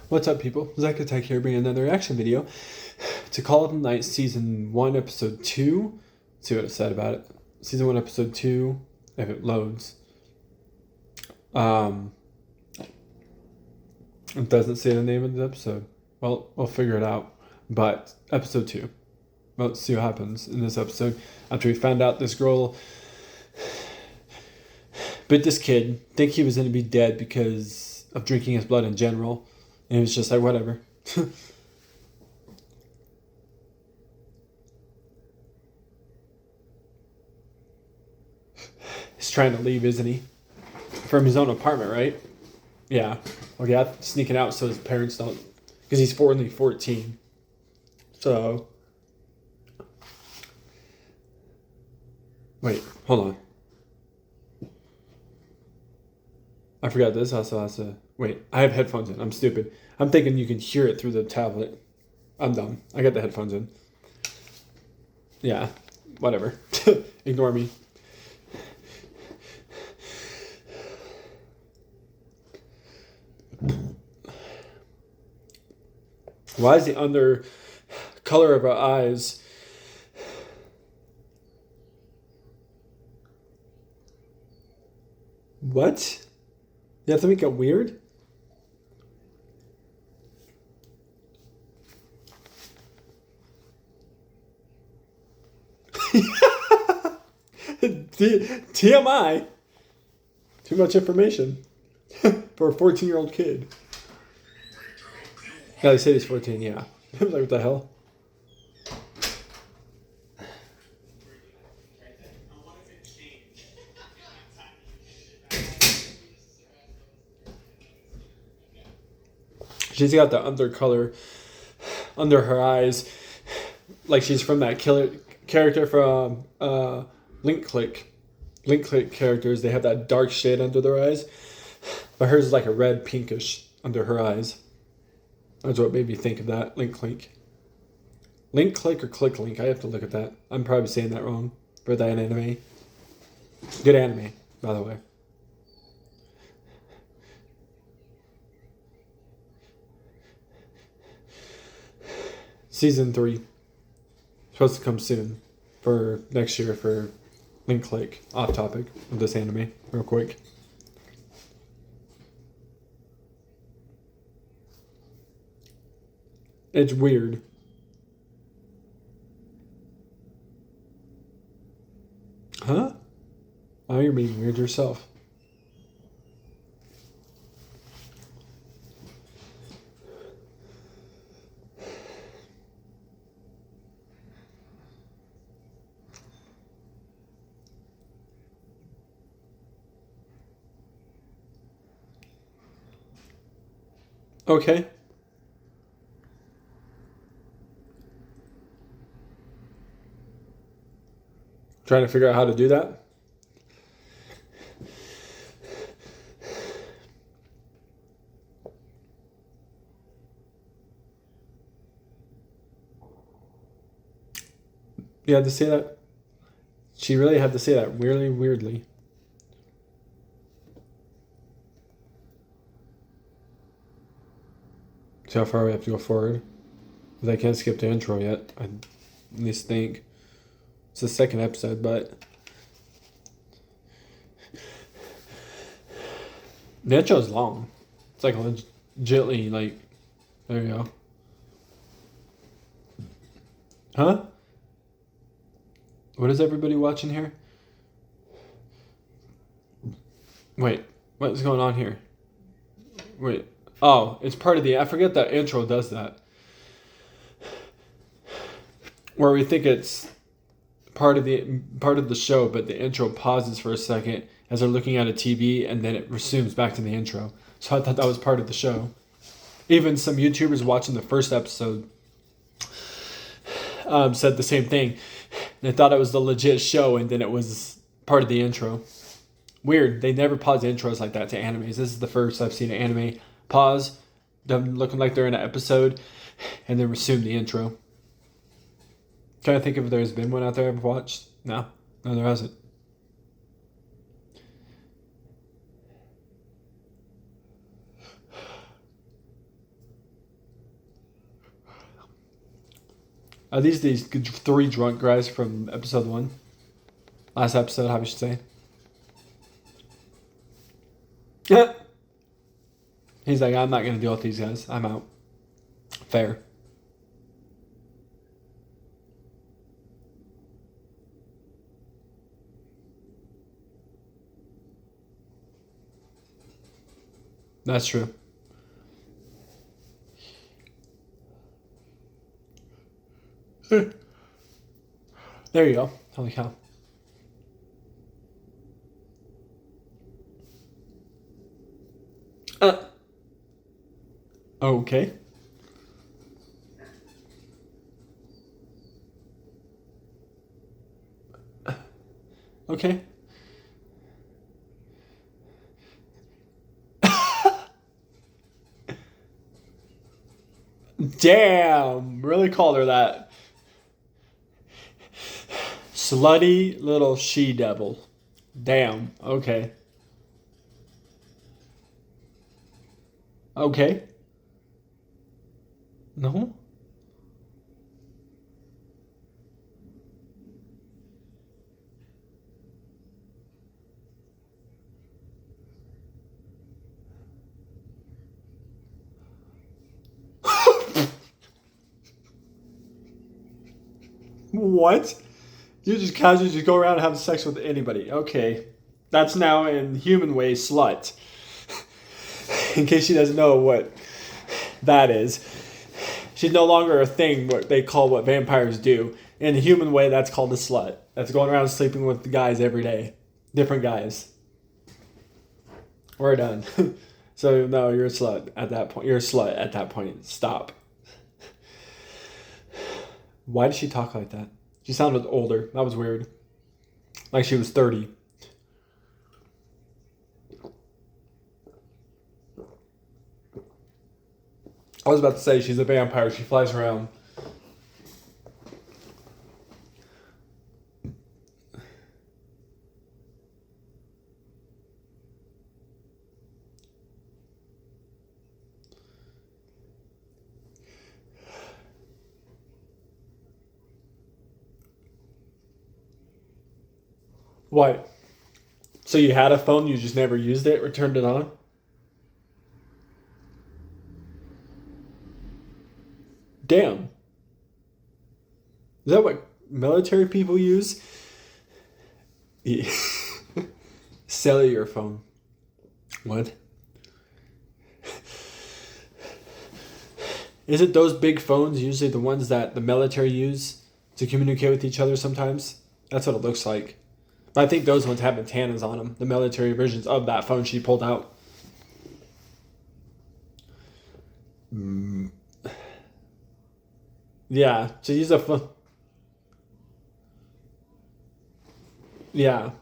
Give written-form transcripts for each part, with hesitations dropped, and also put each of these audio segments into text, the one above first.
What's up, people? Zach Attack here, bringing another reaction video to Call of the Night Season 1, Episode 2. Let's see what it said about it. Season 1, Episode 2, if it loads. It doesn't say the name of the episode. Well, we'll figure it out. But, Episode 2. Well, let's see what happens in this episode. After we found out this girl bit this kid, think he was going to be dead because of drinking his blood in general. And it was just like, whatever. He's trying to leave, isn't he? From his own apartment, right? Yeah. Okay, I'm sneaking out so his parents don't... Because he's only 14. So... Wait, hold on. I forgot this also has to... Wait, I have headphones in. I'm stupid. I'm thinking you can hear it through the tablet. I'm dumb. I got the headphones in. Yeah, whatever. Ignore me. Why is the under color of our eyes... What? You have to make it weird? TMI. Too much information for a 14-year-old kid. Yeah, they say he's 14, yeah. Like, what the hell? She's got the undercolor under her eyes, like she's from that character from Link Click. Link Click characters, they have that dark shade under their eyes, but hers is like a red pinkish under her eyes. That's what made me think of that. Link Click. Link Click or Click Link? I have to look at that. I'm probably saying that wrong for that anime. Good anime, by the way. Season 3. Supposed to come soon. For next year for Link Click. Off topic of this anime. Real quick. It's weird. Huh? Oh, you're being weird yourself. Okay. Trying to figure out how to do that. You had to say that. She really had to say that weirdly. See how far we have to go forward. But I can't skip the intro yet. I at least think. It's the second episode, but... The intro is long. It's like legitly, like... There you go. Huh? What is everybody watching here? Wait, what's going on here? Wait. Oh, it's part of the... I forget that intro does that. Where we think it's part of the show, but the intro pauses for a second as they're looking at a TV, and then it resumes back to the intro. So I thought that was part of the show. Even some YouTubers watching the first episode said the same thing. They thought it was the legit show, and then it was part of the intro. Weird. They never pause intros like that to animes. This is the first I've seen an anime pause, them looking like they're in an episode, and then resume the intro. Trying to think if there's been one out there I've watched. No, there hasn't. Are these three drunk guys from episode 1? Last episode, how we should say. He's like, I'm not going to deal with these guys. I'm out. Fair. That's true. There you go. Holy cow. Okay. Okay. Damn, really called her that. Slutty little she-devil. Damn, okay. Okay. No? What? You just casually just go around and have sex with anybody. Okay. That's now in human way slut. In case she doesn't know what that is. She's no longer a thing what they call what vampires do. In the human way, that's called a slut. That's going around sleeping with the guys every day. Different guys. We're done. So no, you're a slut at that point. You're a slut at that point. Stop. Why did she talk like that? She sounded older. That was weird. Like she was 30. I was about to say she's a vampire. She flies around. What? So you had a phone, you just never used it, or turned it on? Damn. Is that what military people use? Yeah. Cellular phone. What? Isn't those big phones usually the ones that the military use to communicate with each other sometimes? That's what it looks like. But I think those ones have antennas on them. The military versions of that phone she pulled out. Yeah, to use a phone. Yeah,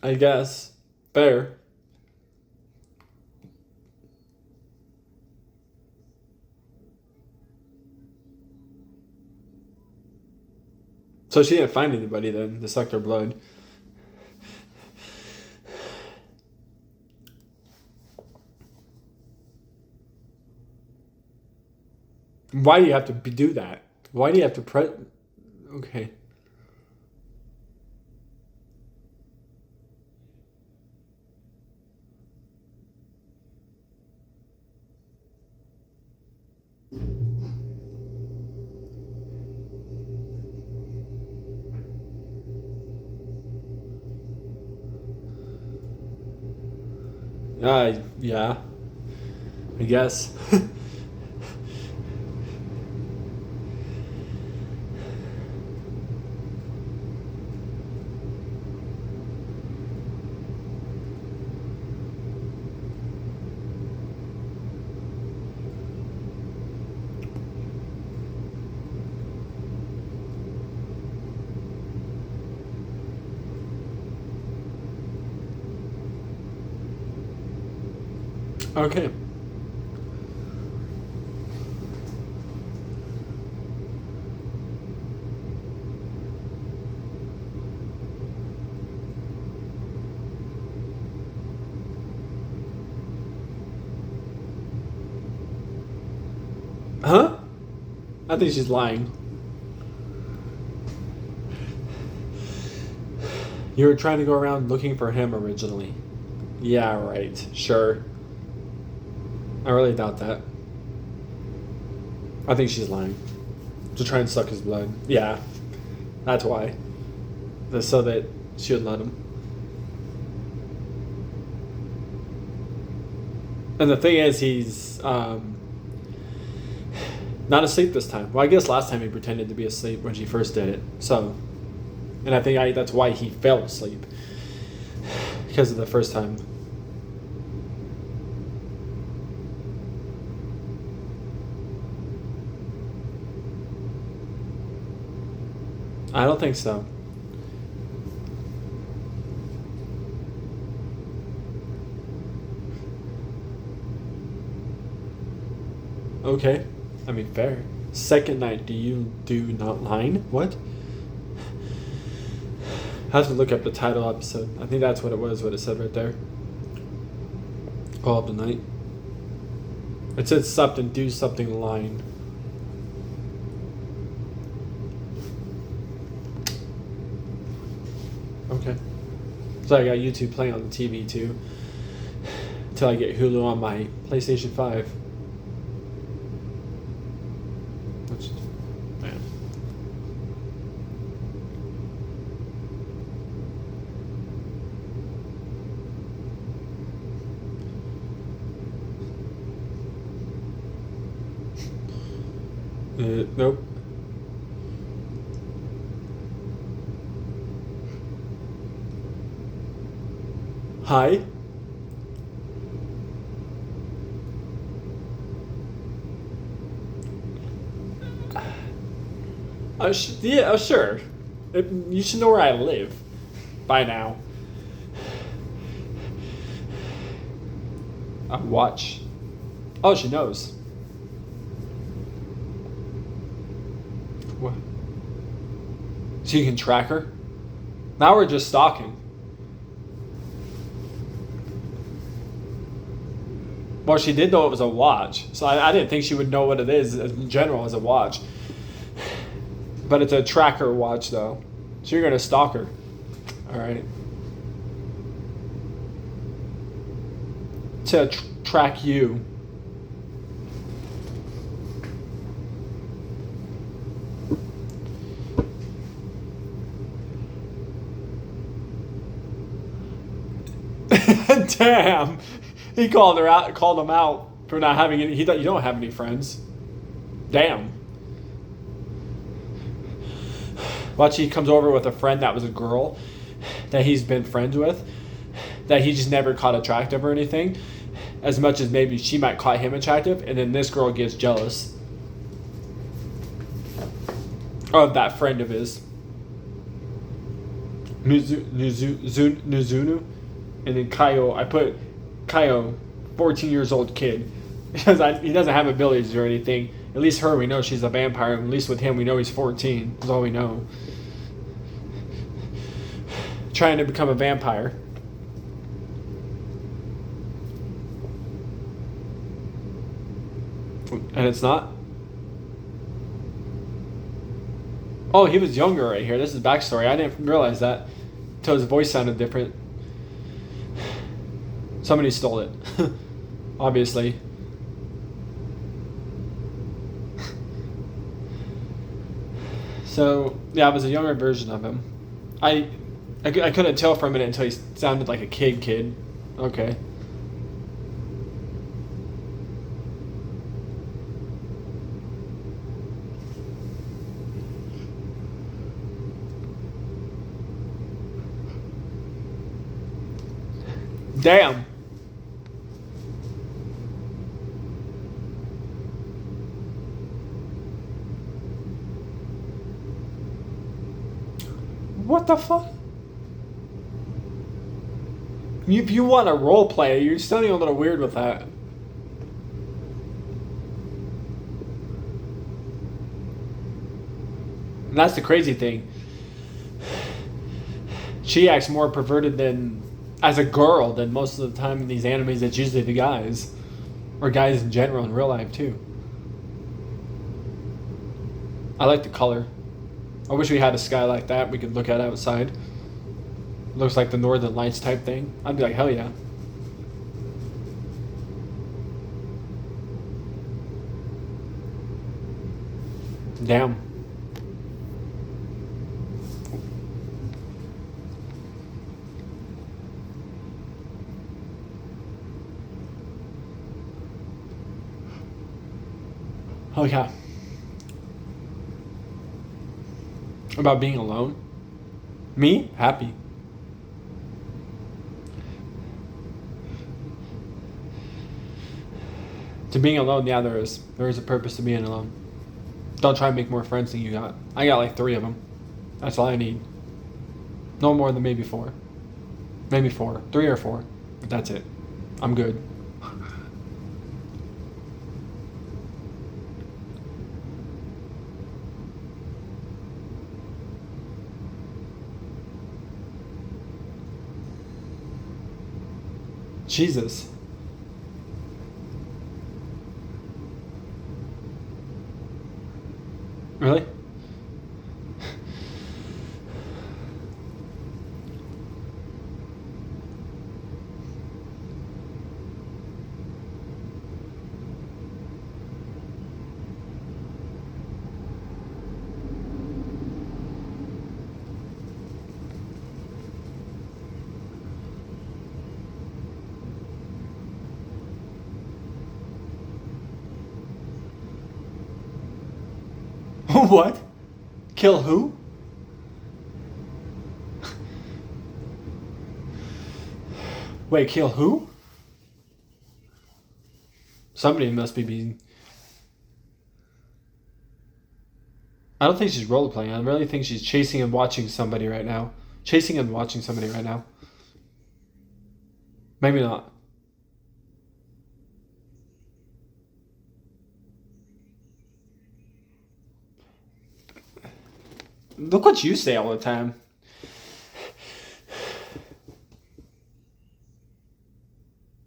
I guess. Fair. So she didn't find anybody then to suck their blood. Why do you have to do that? Why do you have to Okay. Yeah, I guess. Okay. Huh? I think she's lying. You were trying to go around looking for him originally. Yeah, right. Sure. I really doubt that. I think she's lying. To try and suck his blood. Yeah. That's why. So that she would let him. And the thing is, he's not asleep this time. Well, I guess last time he pretended to be asleep when she first did it. So, and I think that's why he fell asleep. Because of the first time. I don't think so. Okay. I mean, fair. Second night, DoYouDoLINE? What? I have to look up the title episode. I think that's what it was, what it said right there. Call up the night. It said something, do something line. Okay. So I got YouTube playing on the TV too. Until I get Hulu on my PlayStation 5. Which, man. Nope. Hi. Yeah, sure. You should know where I live by now. Watch. Oh, she knows. What? So you can track her? Now we're just stalking. Well, she did know it was a watch, so I didn't think she would know what it is in general as a watch. But it's a tracker watch, though. So you're going to stalk her. All right. To track you. Damn. He called her out, called him out for not having any. He thought you don't have any friends. Damn. Watch, he comes over with a friend that was a girl that he's been friends with, that he just never caught attractive or anything, as much as maybe she might caught him attractive, and then this girl gets jealous of that friend of his. Nuzunu, and then Kaio. I put Kaio, 14 years old kid, because he doesn't have abilities or anything. At least her, we know she's a vampire. At least with him, we know he's 14. That's all we know. Trying to become a vampire. And it's not? Oh, he was younger right here. This is backstory. I didn't realize that until his voice sounded different. Somebody stole it. Obviously. So, yeah, it was a younger version of him. I couldn't tell for a minute until he sounded like a kid. Okay. Damn. What the fuck? If you want a role play, you're sounding a little weird with that. And that's the crazy thing. She acts more perverted than as a girl than most of the time in these animes. It's usually the guys, or guys in general in real life too. I like the color. I wish we had a sky like that we could look at outside. Looks like the Northern Lights type thing. I'd be like, hell yeah. Damn. Oh yeah. About being alone? Me? Happy. To being alone, yeah, there is. There is a purpose to being alone. Don't try and make more friends than you got. I got like 3 of them. That's all I need. No more than maybe 4. Maybe 4. 3 or 4. But that's it. I'm good. Jesus. Really? What? Kill who? Wait, kill who? Somebody must be being... I don't think she's roleplaying. I really think she's chasing and watching somebody right now. Chasing and watching somebody right now. Maybe not. Look what you say all the time.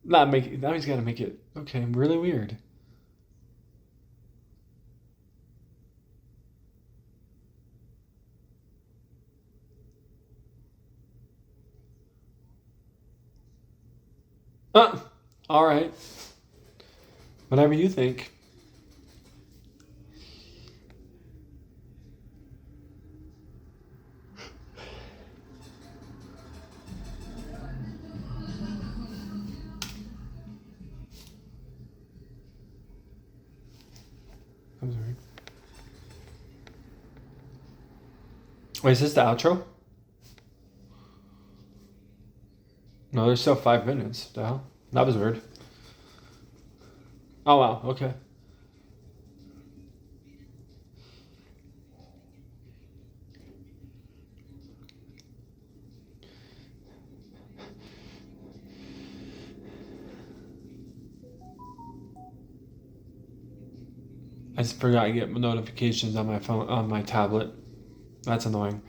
Now he's got to make it, okay, really weird. All right. Whatever you think. I'm sorry. Wait, is this the outro? No, there's still 5 minutes. The hell? That was weird. Oh, wow. Okay. I just forgot to get notifications on my phone, on my tablet. That's annoying.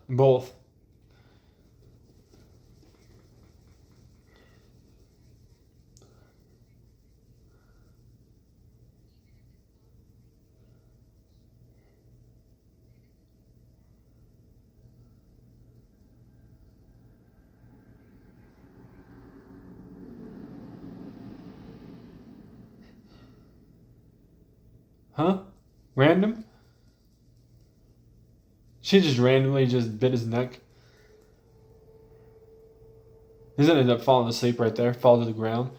Both. Huh? Random? She just randomly just bit his neck. He's gonna end up falling asleep right there, fall to the ground.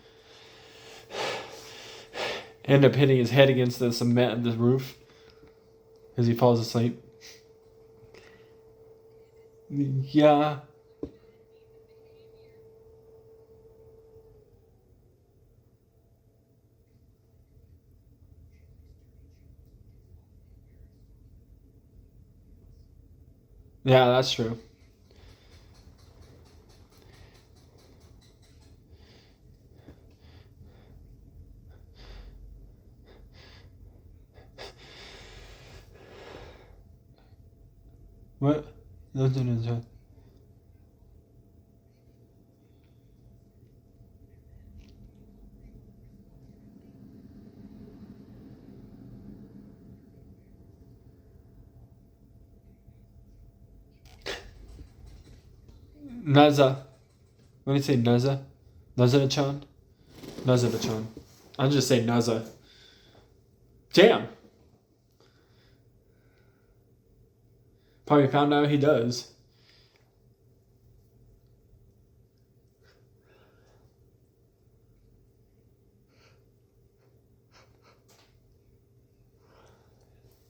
End up hitting his head against the cement of the roof as he falls asleep. Yeah. Yeah, that's true. What? Naza. What do you say, Naza? Naza-chan? Naza-chan. I'll just say Naza. Damn. Probably found out he does.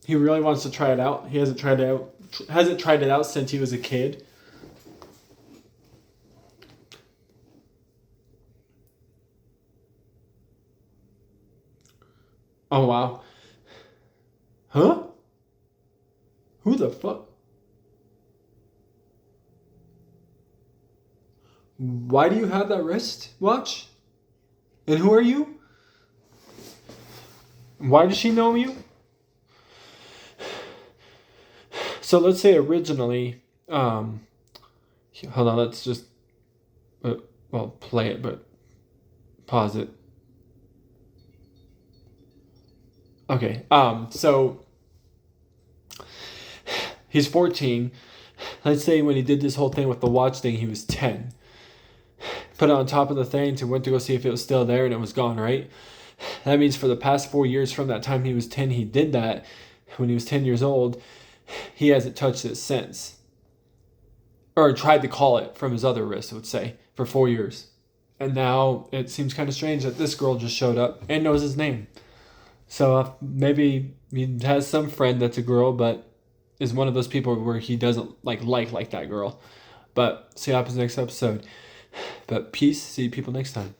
He really wants to try it out. He hasn't tried it out since he was a kid. Oh wow. Huh? Who the fuck? Why do you have that wrist watch? And who are you? Why does she know you? So let's say originally, hold on, let's just, play it, but pause it. Okay, so he's 14. Let's say when he did this whole thing with the watch thing, he was 10. Put it on top of the thing and went to go see if it was still there, and it was gone, right? That means for the past 4 years from that time he was 10, he did that. When he was 10 years old, he hasn't touched it since. Or tried to call it from his other wrist, I would say, for 4 years. And now it seems kind of strange that this girl just showed up and knows his name. So maybe he has some friend that's a girl, but is one of those people where he doesn't like that girl. But see what happens next episode. But peace. See you people next time.